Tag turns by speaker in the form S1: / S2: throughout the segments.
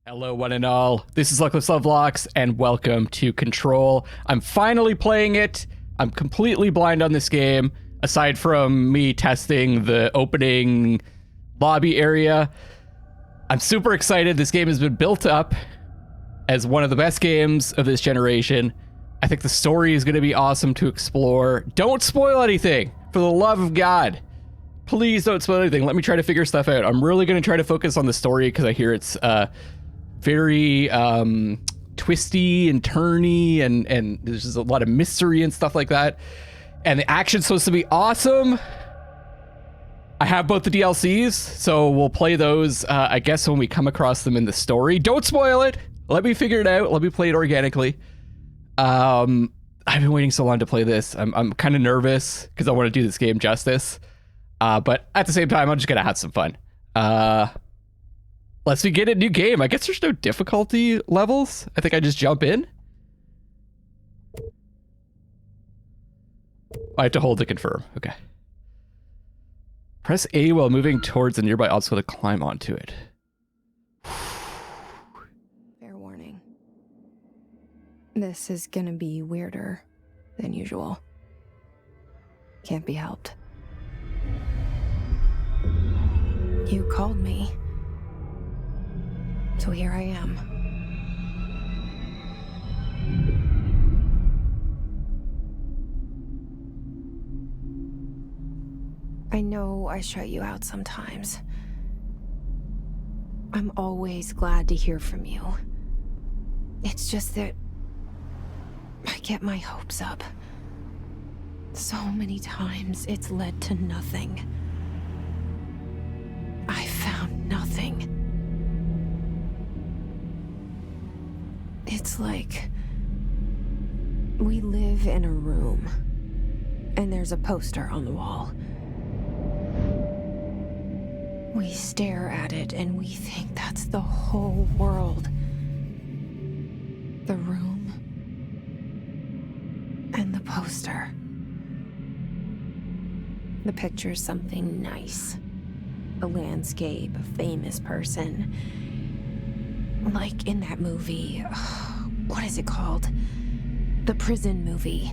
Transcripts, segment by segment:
S1: Hello, one and all. This is Luckless LoveLocks, and welcome to Control. I'm finally playing it. I'm completely blind on this game, aside from me testing the opening lobby area. I'm super excited. This game has been built up as one of the best games of this generation. I think the story is going to be awesome to explore. Don't spoil anything, for the love of God. Please don't spoil anything. Let me try to figure stuff out. I'm really going to try to focus on the story because I hear it's very twisty and turny, and there's just a lot of mystery and stuff like that. And the action's supposed to be awesome. I have both the DLCs, so we'll play those, I guess, when we come across them in the story. Don't spoil it. Let me figure it out. Let me play it organically. I've been waiting so long to play this. I'm kind of nervous because I want to do this game justice. But at the same time, I'm just going to have some fun. Let's begin a new game. I guess there's no difficulty levels. I think I just jump in. I have to hold to confirm. Okay. Press A while moving towards a nearby obstacle to climb onto it.
S2: Fair warning. This is gonna be weirder than usual. Can't be helped. You called me. So here I am. I know I shut you out sometimes. I'm always glad to hear from you. It's just that I get my hopes up. So many times it's led to nothing. I found nothing. It's like we live in a room, and there's a poster on the wall. We stare at it, and we think that's the whole world. The room and the poster. The picture's something nice. A landscape, a famous person. Like in that movie, what is it called? The prison movie.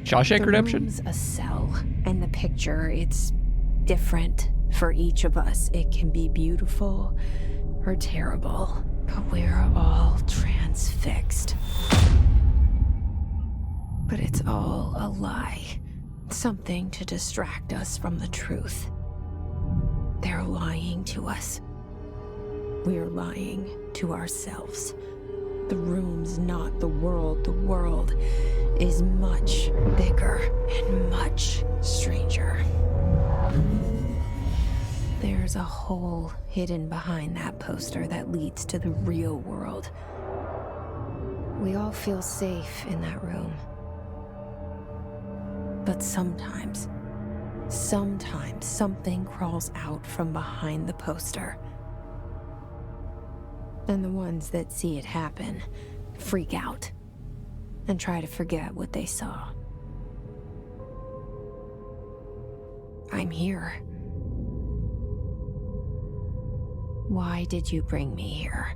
S1: Shawshank Redemption?
S2: The room's a cell, and the picture, it's different for each of us. It can be beautiful or terrible, but we're all transfixed. But it's all a lie. Something to distract us from the truth. They're lying to us. We're lying to ourselves. The room's not the world. The world is much bigger and much stranger. There's a hole hidden behind that poster that leads to the real world. We all feel safe in that room. But sometimes something crawls out from behind the poster. And the ones that see it happen freak out and try to forget what they saw. I'm here. Why did you bring me here?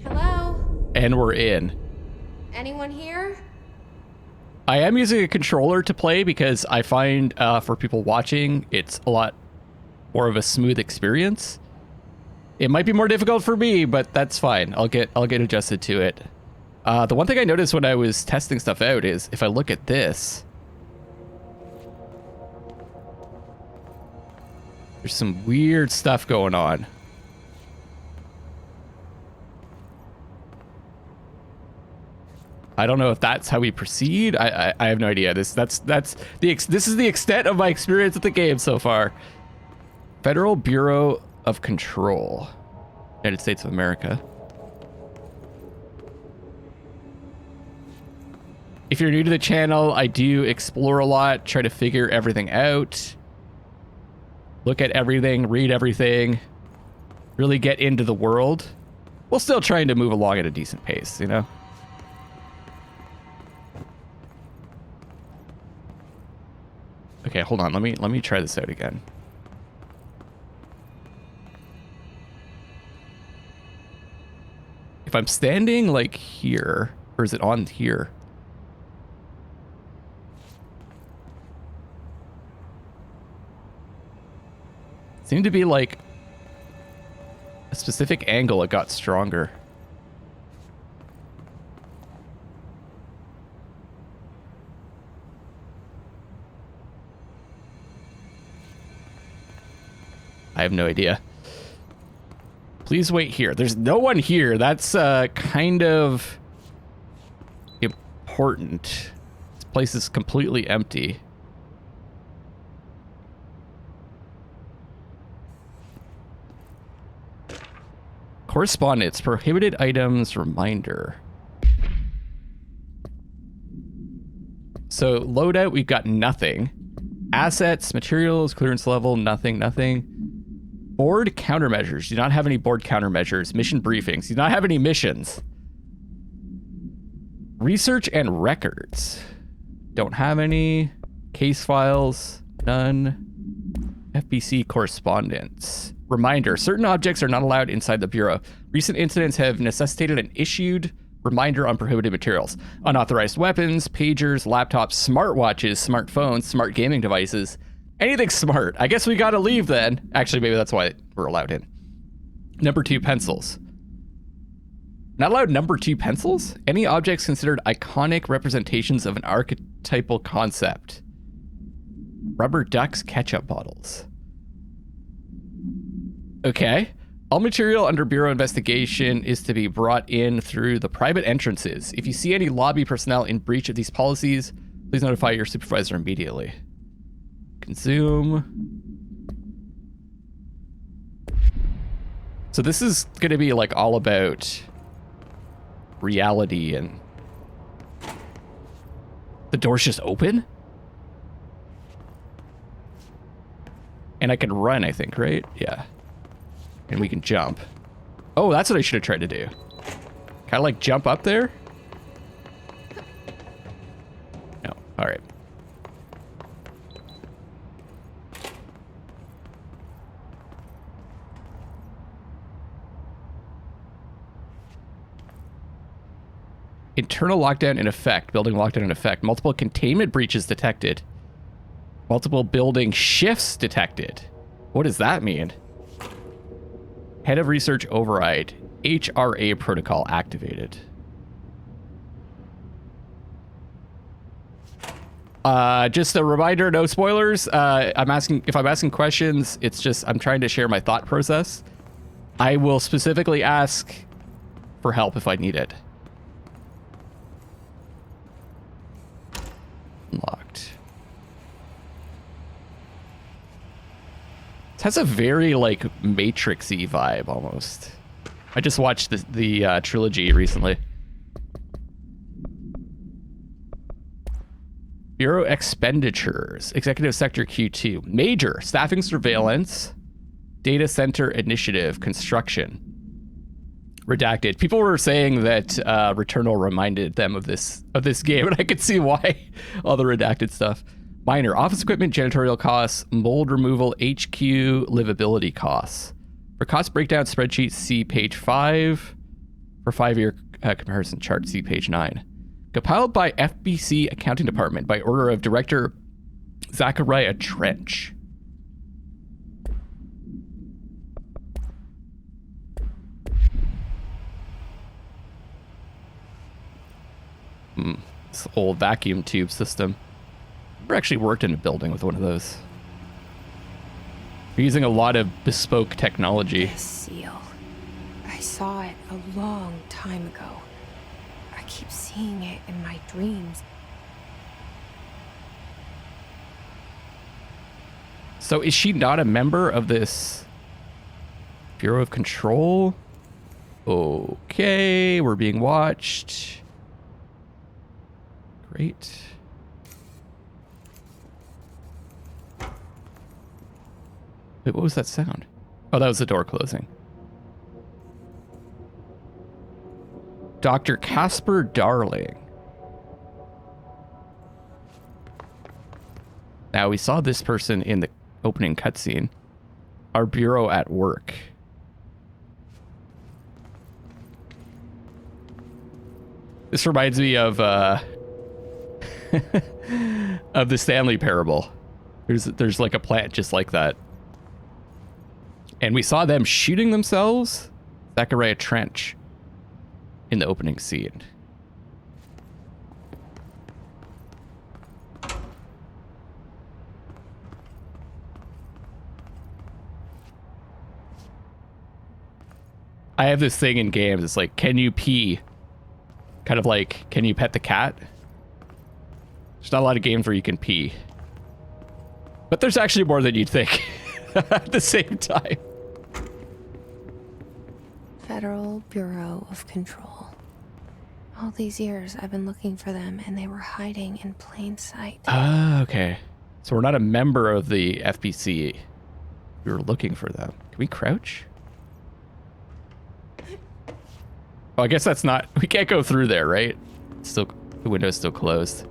S2: Hello?
S1: And we're in.
S2: Anyone here?
S1: I am using a controller to play because I find for people watching, it's a lot more of a smooth experience. It might be more difficult for me, but that's fine. I'll get adjusted to it. The one thing I noticed when I was testing stuff out is if I look at this, there's some weird stuff going on. I don't know if that's how we proceed. I have no idea. This is the extent of my experience with the game so far. Federal Bureau of Control, United States of America. If you're new to the channel, I do explore a lot, try to figure everything out, look at everything, read everything, really get into the world, while still trying to move along at a decent pace, you know? Okay, hold on. Let me try this out again. If I'm standing like here, or is it on here? Seemed to be like a specific angle. It got stronger. I have no idea. Please wait here. There's no one here. That's kind of important. This place is completely empty. Correspondence, prohibited items, reminder. So loadout, we've got nothing. Assets, materials, clearance level, nothing. Board countermeasures. Do not have any board countermeasures. Mission briefings. Do not have any missions. Research and records. Don't have any. Case files. None. FBC correspondence. Reminder. Certain objects are not allowed inside the Bureau. Recent incidents have necessitated an issued reminder on prohibited materials. Unauthorized weapons, pagers, laptops, smartwatches, smartphones, smart gaming devices. Anything smart. I guess we gotta leave then. Actually, maybe that's why we're allowed in. Number 2, pencils. Not allowed number 2 pencils? Any objects considered iconic representations of an archetypal concept. Rubber ducks, ketchup bottles. Okay. All material under Bureau investigation is to be brought in through the private entrances. If you see any lobby personnel in breach of these policies, please notify your supervisor immediately. Consume. So this is going to be like all about reality, and the door's just open? And I can run, I think, right? Yeah. And we can jump. Oh, that's what I should have tried to do. Kind of like jump up there? No. All right. Internal lockdown in effect. Building lockdown in effect. Multiple containment breaches detected. Multiple building shifts detected. What does that mean? Head of research override. HRA protocol activated. Just a reminder, no spoilers. If I'm asking questions, it's just I'm trying to share my thought process. I will specifically ask for help if I need it. Unlocked. It has a very like Matrix-y vibe almost. I just watched the trilogy recently. Bureau expenditures. Executive Sector Q2. Major. Staffing surveillance. Data center initiative. Construction. Redacted. People were saying that Returnal reminded them of this game, and I could see why. All the redacted stuff. Minor. Office equipment, janitorial costs, mold removal, HQ, livability costs. For cost breakdown spreadsheet, see page 5. For 5-year comparison chart, see page 9. Compiled by FBC Accounting Department by order of Director Zachariah Trench. This old vacuum tube system. Never actually worked in a building with one of those. We're using a lot of bespoke technology.
S2: This seal. I saw it a long time ago. I keep seeing it in my dreams.
S1: So is she not a member of this Bureau of Control? Okay, we're being watched. Great. Wait, what was that sound? Oh, that was the door closing. Dr. Casper Darling. Now, we saw this person in the opening cutscene. Our bureau at work. This reminds me of of the Stanley Parable. There's like a plant just like that. And we saw them shooting themselves, Zachariah Trench, in the opening scene. I have this thing in games. It's like, can you pee? Kind of like, can you pet the cat? There's not a lot of games where you can pee. But there's actually more than you'd think at the same time.
S2: Federal Bureau of Control. All these years I've been looking for them and they were hiding in plain sight.
S1: Ah, okay. So we're not a member of the FBC. We were looking for them. Can we crouch? Oh, I guess that's not... We can't go through there, right? Still, the window's still closed.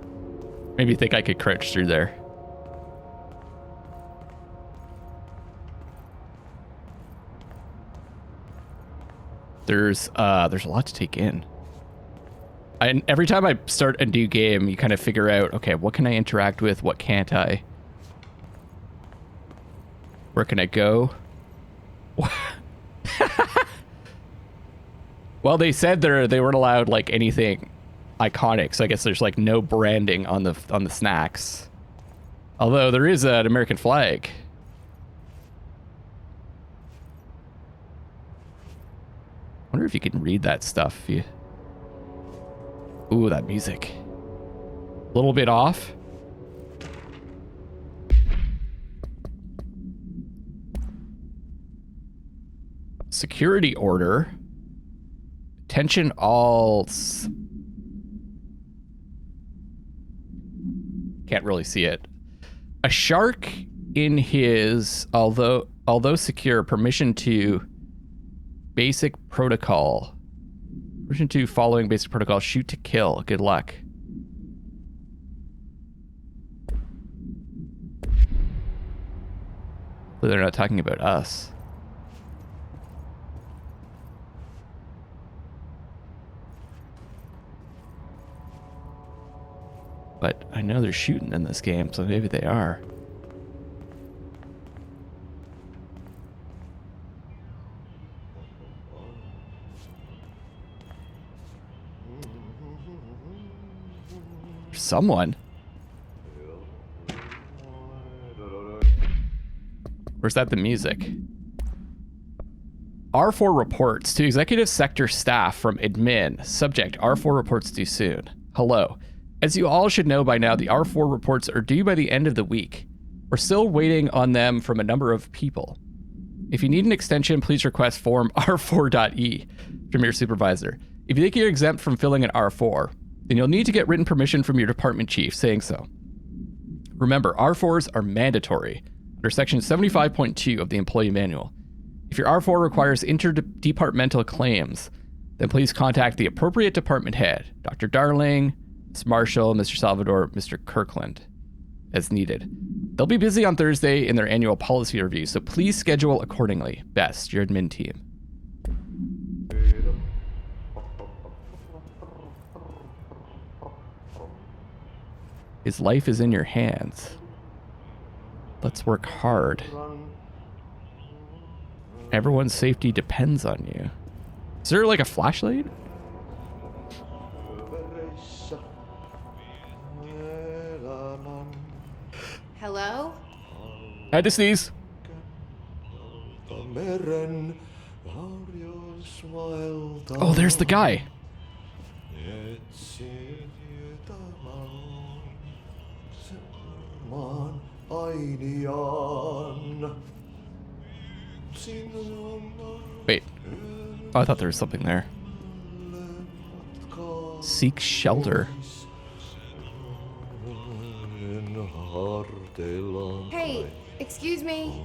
S1: Maybe you think I could crouch through there. There's a lot to take in. And every time I start a new game, you kind of figure out, okay, what can I interact with? What can't I? Where can I go? Well, they said they weren't allowed like anything iconic, so I guess there's like no branding on the snacks. Although there is an American flag. I wonder if you can read that stuff. Ooh, that music. A little bit off. Security order. Attention all... Can't really see it. A shark in his, although secure, permission to basic protocol. Permission to following basic protocol, shoot to kill. Good luck. But they're not talking about us. But I know they're shooting in this game, so maybe they are. Someone. Where's that the music? R4 reports to executive sector staff from admin. Subject, R4 reports due soon. Hello. As you all should know by now, the R4 reports are due by the end of the week. We're still waiting on them from a number of people. If you need an extension, please request form R4.E from your supervisor. If you think you're exempt from filling an R4, then you'll need to get written permission from your department chief saying so. Remember, R4s are mandatory under section 75.2 of the employee manual. If your R4 requires interdepartmental claims, then please contact the appropriate department head, Dr. Darling, Ms. Marshall, Mr. Salvador, Mr. Kirkland, as needed. They'll be busy on Thursday in their annual policy review, so please schedule accordingly. Best, your admin team. His life is in your hands. Let's work hard. Everyone's safety depends on you. Is there like a flashlight?
S2: Hello?
S1: I had to sneeze. Oh, there's the guy. Wait. Oh, I thought there was something there. Seek shelter.
S2: Hey, excuse me.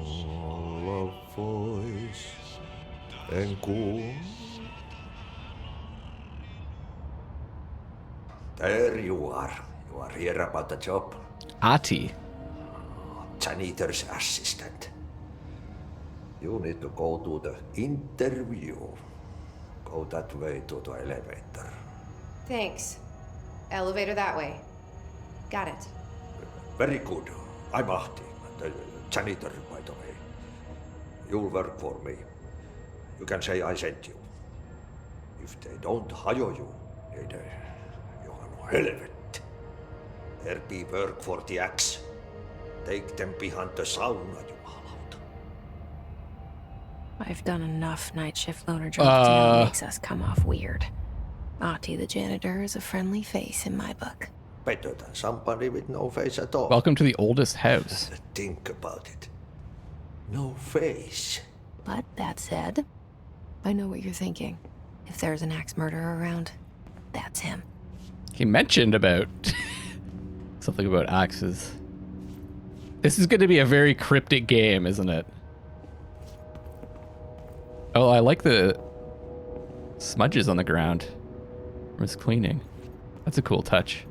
S3: There you are. You are here about the job.
S1: Ati.
S3: Janitor's assistant. You need to go to the interview. Go that way to the elevator.
S4: Thanks. Elevator that way. Got it.
S3: Very good. I'm Ahti, the janitor, by the way. You'll work for me. You can say I sent you. If they don't hire you, you are no helvet. There be work for the axe. Take them behind the sauna, jumalauta.
S2: I've done enough night shift loner jobs to know it makes us come off weird. Ahti the janitor is a friendly face in my book.
S3: Better than somebody with no face at all.
S1: Welcome to the oldest house.
S3: Think about it. No face.
S2: But that said, I know what you're thinking. If there's an axe murderer around, that's him.
S1: He mentioned about something about axes. This is going to be a very cryptic game, isn't it? Oh, I like the smudges on the ground from his cleaning. That's a cool touch.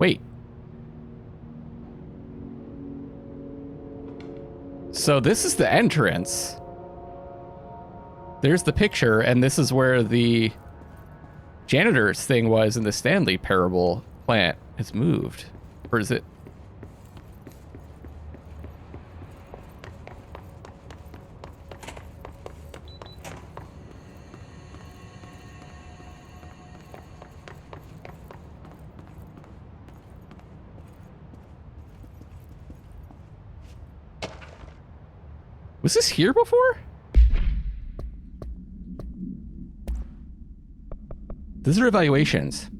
S1: Wait. So this is the entrance. There's the picture, and this is where the janitor's thing was in the Stanley Parable plant. It's moved. Or is it? Was this here before? Visitor evaluations.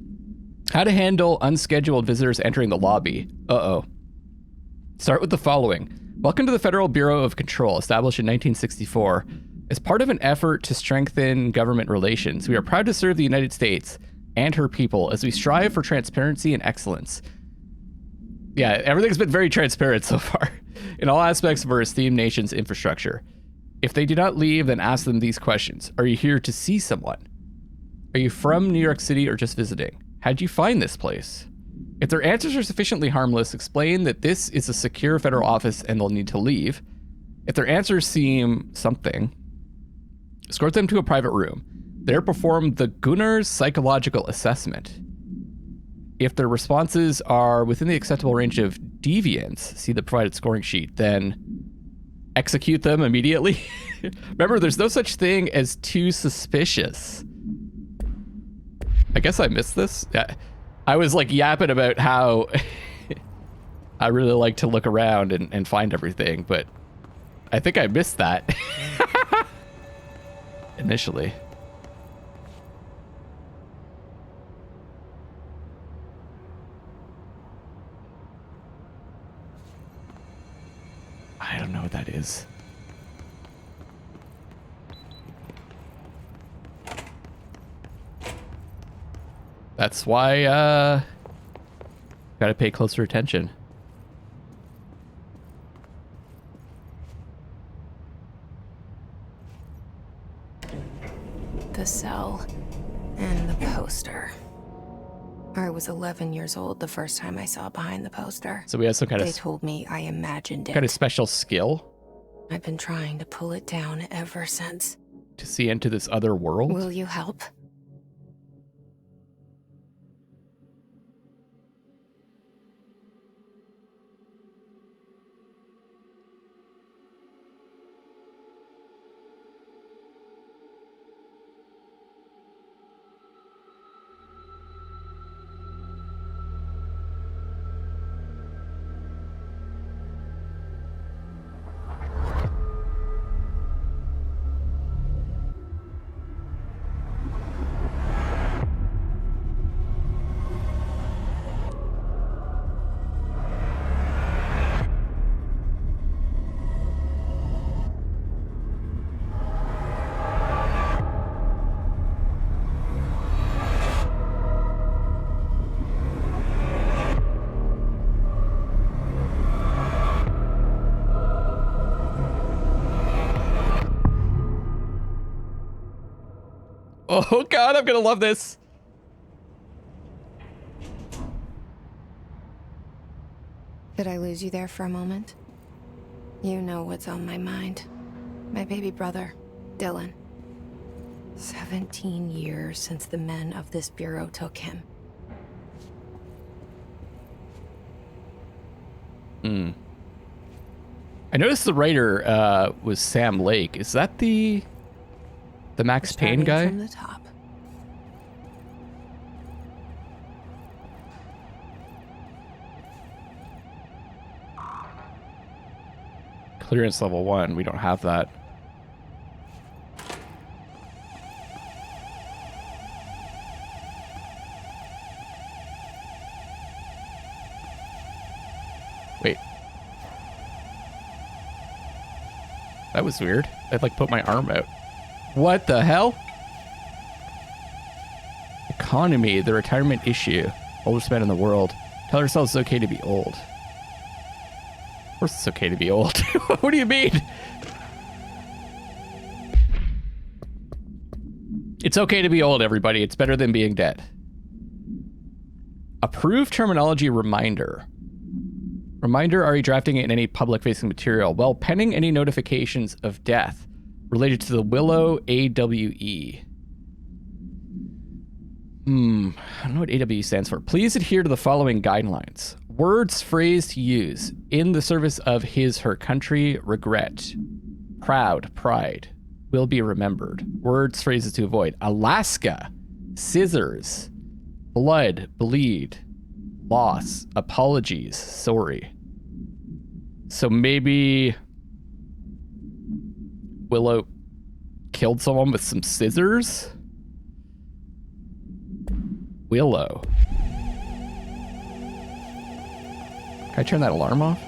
S1: How to handle unscheduled visitors entering the lobby. Uh-oh. Start with the following. Welcome to the Federal Bureau of Control, established in 1964. As part of an effort to strengthen government relations, we are proud to serve the United States and her people as we strive for transparency and excellence. Yeah, everything's been very transparent so far in all aspects of our esteemed nation's infrastructure. If they do not leave, then ask them these questions. Are you here to see someone? Are you from New York City or just visiting? How'd you find this place? If their answers are sufficiently harmless, explain that this is a secure federal office and they'll need to leave. If their answers seem something, escort them to a private room. There perform the Gunnar's psychological assessment. If their responses are within the acceptable range of deviance, see the provided scoring sheet, then execute them immediately. Remember, there's no such thing as too suspicious. I guess I missed this. Yeah. I was like yapping about how I really like to look around and find everything, but I think I missed that initially. I don't know what that is. That's why, gotta pay closer attention.
S2: The cell and the poster. I was 11 years old the first time I saw behind the poster.
S1: So we have some kind
S2: They told me I imagined it.
S1: kind of special skill
S2: I've been trying to pull it down ever since.
S1: to see into this other world.
S2: Will you help?
S1: Oh God, I'm gonna love this.
S2: Did I lose you there for a moment? You know what's on my mind. My baby brother, Dylan. 17 years since the men of this bureau took him.
S1: I noticed the writer was Sam Lake. Is that the Max Payne guy?
S2: From the top.
S1: Clearance level 1. We don't have that. Wait. That was weird. I'd like put my arm out. What the hell? Economy, the retirement issue. Oldest man in the world. Tell ourselves it's okay to be old. Of course it's okay to be old. What do you mean? It's okay to be old, everybody. It's better than being dead. Approved terminology reminder. Reminder, are you drafting it in any public-facing material? Well, pending any notifications of death related to the Willow AWE. I don't know what AWE stands for. Please adhere to the following guidelines. Words, phrase to use in the service of his/her country, regret, proud, pride, will be remembered. Words, phrases to avoid. Alaska, scissors, blood, bleed, loss, apologies, sorry. So maybe Willow killed someone with some scissors? Willow. Can I turn that alarm off?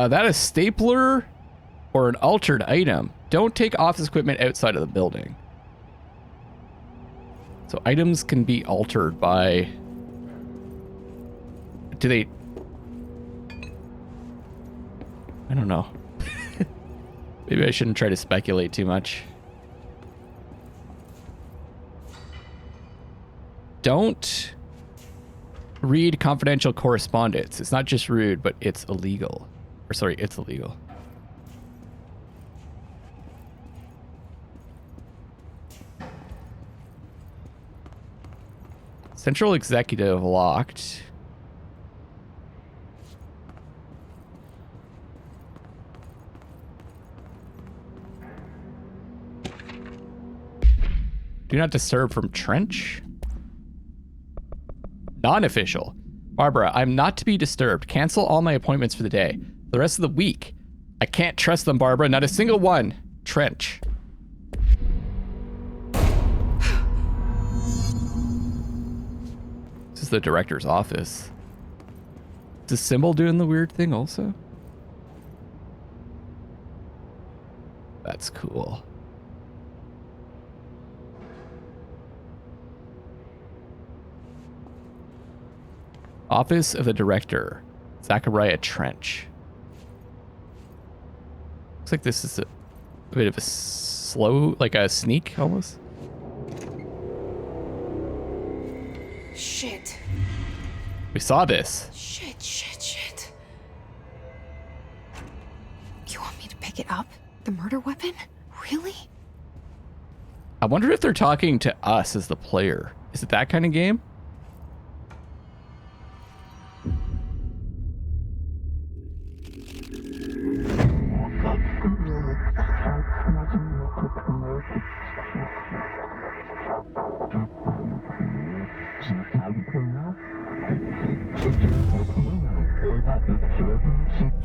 S1: That is stapler or an altered item. Don't take office equipment outside of the building. So items can be altered by... Do they... I don't know. Maybe I shouldn't try to speculate too much. Don't read confidential correspondence. It's not just rude, but it's illegal. Or sorry, it's illegal. Central executive locked. Do not disturb from Trench. Non-official. Barbara, I'm not to be disturbed. Cancel all my appointments for the day. The rest of the week. I can't trust them, Barbara. Not a single one. Trench. This is the director's office. Is the symbol doing the weird thing also? That's cool. Office of the Director, Zachariah Trench. Looks like this is a bit of a slow, like a sneak almost.
S2: Shit.
S1: We saw this.
S2: Shit. You want me to pick it up? The murder weapon? Really?
S1: I wonder if they're talking to us as the player. Is it that kind of game?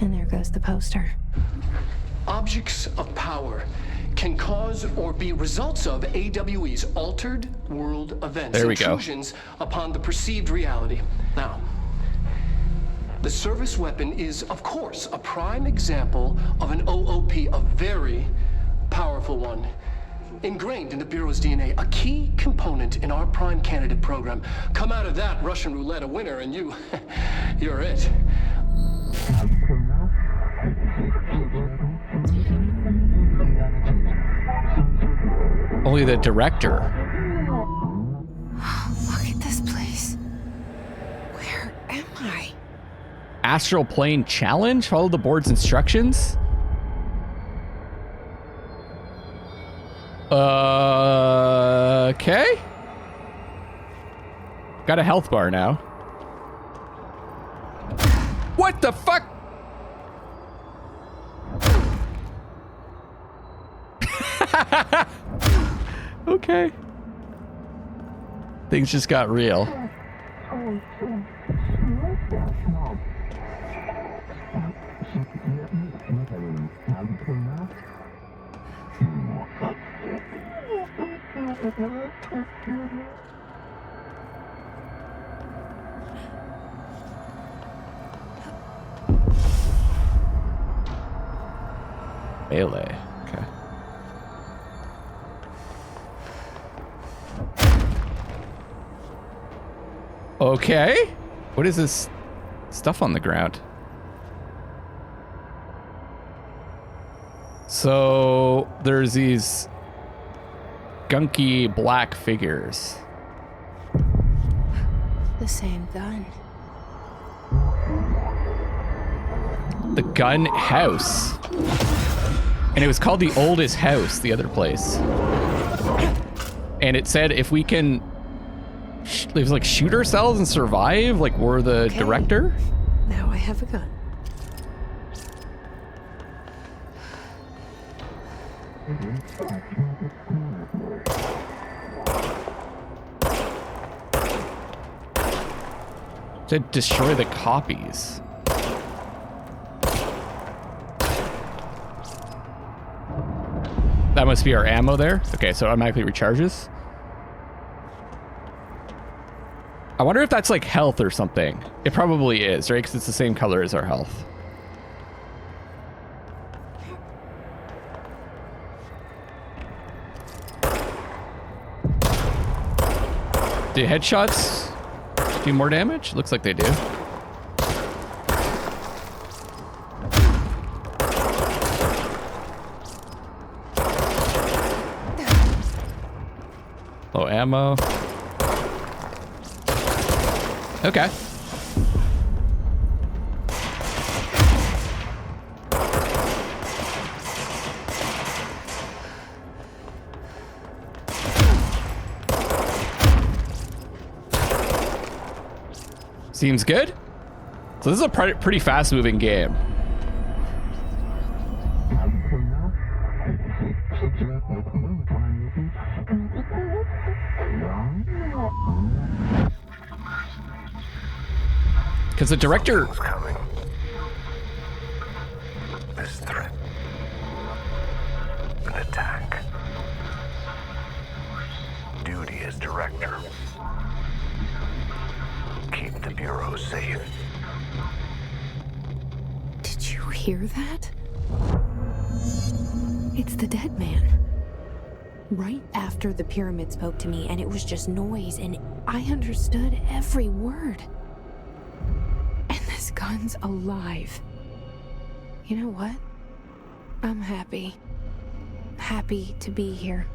S2: And there goes the poster.
S5: Objects of power can cause or be results of AWE's altered world events.
S1: There we go.
S5: Intrusions upon the perceived reality. Now, the service weapon is, of course, a prime example of an OOP, a very powerful one. Ingrained in the Bureau's DNA, a key component in our prime candidate program. Come out of that Russian roulette a winner, and you're it.
S1: Only the director.
S2: Look at this place. Where am I?
S1: Astral plane challenge? Follow the board's instructions? Okay. Got a health bar now. What the fuck? Okay. Things just got real. Melee. Okay. Okay. What is this stuff on the ground? So there's these gunky black figures.
S2: The same gun.
S1: The gun house. And it was called the oldest house, the other place. And it said if we can it was like shoot ourselves and survive, like we're the director.
S2: Now I have a gun.
S1: To destroy the copies. That must be our ammo there. Okay, so it automatically recharges. I wonder if that's like health or something. It probably is, right? Because it's the same color as our health. Do headshots do more damage? Looks like they do. Low ammo. Okay. Seems good. So this is a pretty fast-moving game. Because the director...
S6: coming. This threat. An attack. Duty as director. Keep the Bureau safe.
S2: Did you hear that? It's the dead man. Right after the pyramid spoke to me, and it was just noise, and I understood every word. And this gun's alive. You know what? I'm happy. Happy to be here.